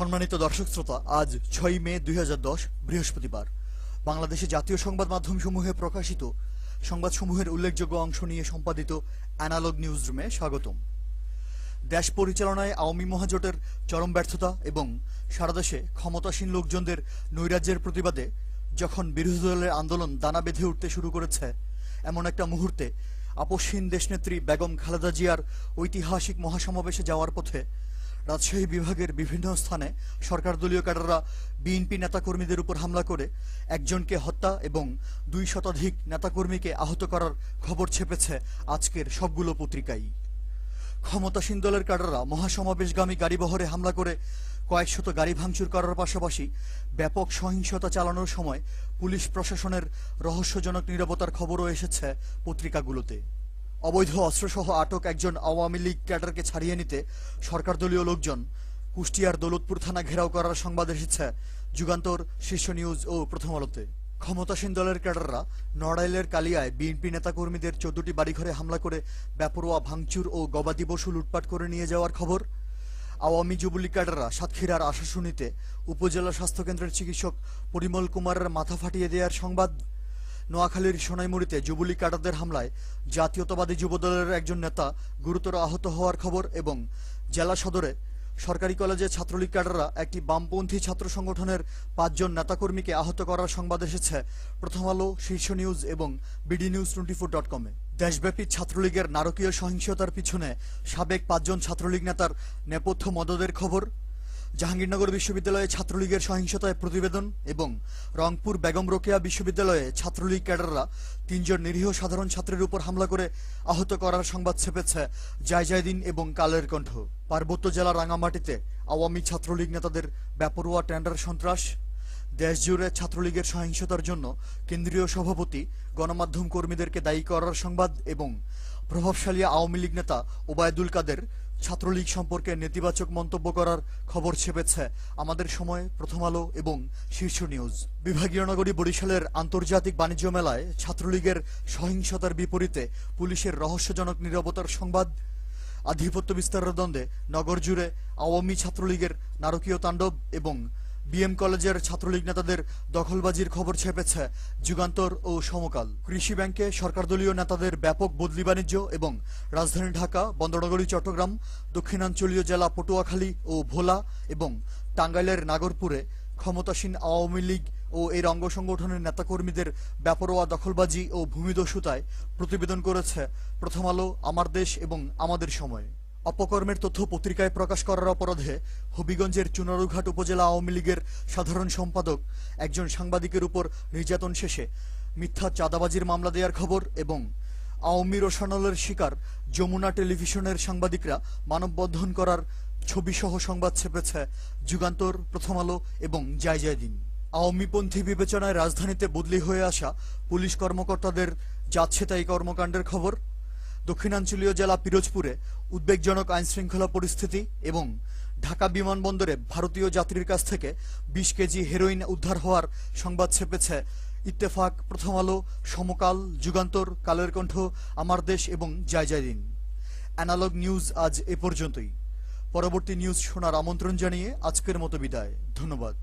সম্মানিত দর্শক শ্রোতা, আজ ৬ মে ২০১০ বৃহস্পতিবার। বাংলাদেশে জাতীয় সংবাদ মাধ্যমসমূহে প্রকাশিত সংবাদসমূহের উল্লেখযোগ্য অংশ নিয়ে সম্পাদিত অ্যানালগ নিউজ রুমে স্বাগতম। দেশ পরিচালনায় আওয়ামী মহাজোটের চরম ব্যর্থতা এবং সারা দেশে ক্ষমতাসীন লোকজনদের নৈরাজ্যের প্রতিবাদে যখন বিরোধী দলের আন্দোলন দানা বেঁধে উঠতে শুরু করেছে, এমন একটা মুহূর্তে আপসহীন দেশনেত্রী বেগম খালেদা জিয়ার ঐতিহাসিক মহাসমাবেশে যাওয়ার পথে রাজশাহী বিভাগের বিভিন্ন স্থানে সরকার দলীয় ক্যাডাররা বিএনপি নেতাকর্মীদের উপর হামলা করে একজনকে হত্যা এবং ২ শতাধিক নেতাকর্মীকে আহত করার খবর ছেপেছে আজকের সবগুলো পত্রিকায়। ক্ষমতাসীন দলের ক্যাডাররা মহাসমাবেশগামী গাড়িবহরে হামলা করে কয়েকশত গাড়ি ভাঙচুর করার পাশাপাশি ব্যাপক সহিংসতা চালানোর সময় পুলিশ প্রশাসনের রহস্যজনক নীরবতার খবরও এসেছে পত্রিকাগুলোতে। অবৈধ অস্ত্রসহ আটক একজন আওয়ামী লীগ ক্যাডারকে ছাড়িয়ে নিতে সরকার দলীয় লোকজন কুষ্টিয়ার দৌলতপুর থানা ঘেরাও করার সংবাদ এসেছে যুগান্তর, শীর্ষ নিউজ ও প্রথম আলোতে। ক্ষমতাসীন দলের ক্যাডাররা নড়াইলের কালিয়ায় বিএনপি নেতাকর্মীদের ১৪টি বাড়িঘরে হামলা করে বেপরোয়া ভাঙচুর ও গবাদি পশু লুটপাট করে নিয়ে যাওয়ার খবর। আওয়ামী যুবলীগ ক্যাডাররা সাতক্ষীরার আশাশুনিতে উপজেলা স্বাস্থ্যকেন্দ্রের চিকিৎসক পরিমল কুমারের মাথা ফাটিয়ে দেওয়ার সংবাদ। নোয়াখালীর সোনাইমুড়িতে যুবলীগ ক্যাডারদের হামলায় জাতীয়তাবাদী যুবদলের একজন নেতা গুরুতর আহত হওয়ার খবর এবং জেলা সদরে সরকারি কলেজে ছাত্রলীগ ক্যাডাররা একটি বামপন্থী ছাত্র সংগঠনের ৫ জন নেতাকর্মীকে আহত করার সংবাদ এসেছে প্রথম আলো, শীর্ষ নিউজ এবং bdnews24.com-এ। দেশব্যাপী ছাত্রলীগের নারকীয় সহিংসতার পিছনে সাবেক ৫ জন ছাত্রলীগ নেতার নেপথ্য মদদের খবর। জাহাঙ্গীরনগর বিশ্ববিদ্যালয়ে ছাত্রলীগের সহিংসতায় প্রতিবেদন এবং রংপুর বেগম রোকেয়া বিশ্ববিদ্যালয়ে ছাত্রলীগ ক্যাডাররা ৩ জন নিরীহ সাধারণ ছাত্রের উপর হামলা করে আহত করার সংবাদ ছেপেছে জায়জায়দিন এবং কালের কণ্ঠ। পার্বত্য জেলা রাঙামাটিতে আওয়ামী ছাত্রলীগ নেতাদের বেপরোয়া টেন্ডার সন্ত্রাস। দেশজুড়ে ছাত্রলীগের সহিংসতার জন্য কেন্দ্রীয় সভাপতি গণমাধ্যম কর্মীদেরকে দায়ী করার সংবাদ এবং প্রভাবশালী আওয়ামী লীগ নেতা ওবায়দুল কাদের ছাত্রলীগ সম্পর্কে নেতিবাচক মন্তব্য করার খবর ছেপেছে আমাদের সময়, প্রথম আলো এবং শীর্ষ নিউজ। বিভাগীয় নগরী বরিশালের আন্তর্জাতিক বাণিজ্য মেলায় ছাত্রলীগের সহিংসতার বিপরীতে পুলিশের রহস্যজনক নীরবতার সংবাদ। আধিপত্য বিস্তারের দ্বন্দ্বে নগর জুড়ে আওয়ামী ছাত্রলীগের নারকীয় তাণ্ডব এবং বিএম কলেজের ছাত্রলীগ নেতাদের দখলবাজির খবর ছেপেছে যুগান্তর ও সমকাল। কৃষি ব্যাংকে সরকার দলীয় নেতাদের ব্যাপক বদলি বাণিজ্য এবং রাজধানী ঢাকা, বন্দরনগরী চট্টগ্রাম, দক্ষিণাঞ্চলীয় জেলা পটুয়াখালী ও ভোলা এবং টাঙ্গাইলের নাগরপুরে ক্ষমতাসীন আওয়ামী লীগ ও এর অঙ্গ সংগঠনের নেতাকর্মীদের বেপরোয়া দখলবাজি ও ভূমিদস্যুতায় প্রতিবেদন করেছে প্রথম আলো, আমার দেশ এবং আমাদের সময়। অপকর্মের তথ্য পত্রিকায় প্রকাশ করার অপরাধে হবিগঞ্জের চুনারুঘাট উপজেলা আওয়ামী লীগের সাধারণ সম্পাদক একজন সাংবাদিকের উপর নির্যাতন শেষে মিথ্যা চাঁদাবাজির মামলা দেওয়ার খবর এবং আওয়ামী রোষানলের শিকার যমুনা টেলিভিশনের সাংবাদিকরা মানববন্ধন করার ছবিসহ সংবাদ ছেপেছে যুগান্তর, প্রথম আলো এবং জায়জায়দিন। আওয়ামীপন্থী বিবেচনায় রাজধানীতে বদলি হয়ে আসা পুলিশ কর্মকর্তাদের যাচ্ছেতাই কর্মকাণ্ডের খবর। দক্ষিণাঞ্চলীয় জেলা পিরোজপুরে উদ্বেগজনক আইনশৃঙ্খলা পরিস্থিতি এবং ঢাকা বিমানবন্দরে ভারতীয় যাত্রীর কাছ থেকে ২০ কেজি হেরোইন উদ্ধার হওয়ার সংবাদ ছেপেছে ইত্তেফাক, প্রথম আলো, সমকাল, যুগান্তর, কালের কণ্ঠ, আমার দেশ এবং জায়জায়দিন। অ্যানালগ নিউজ আজ এ পর্যন্তই। পরবর্তী নিউজ শোনার আমন্ত্রণ জানিয়ে আজকের মতো বিদায়। ধন্যবাদ।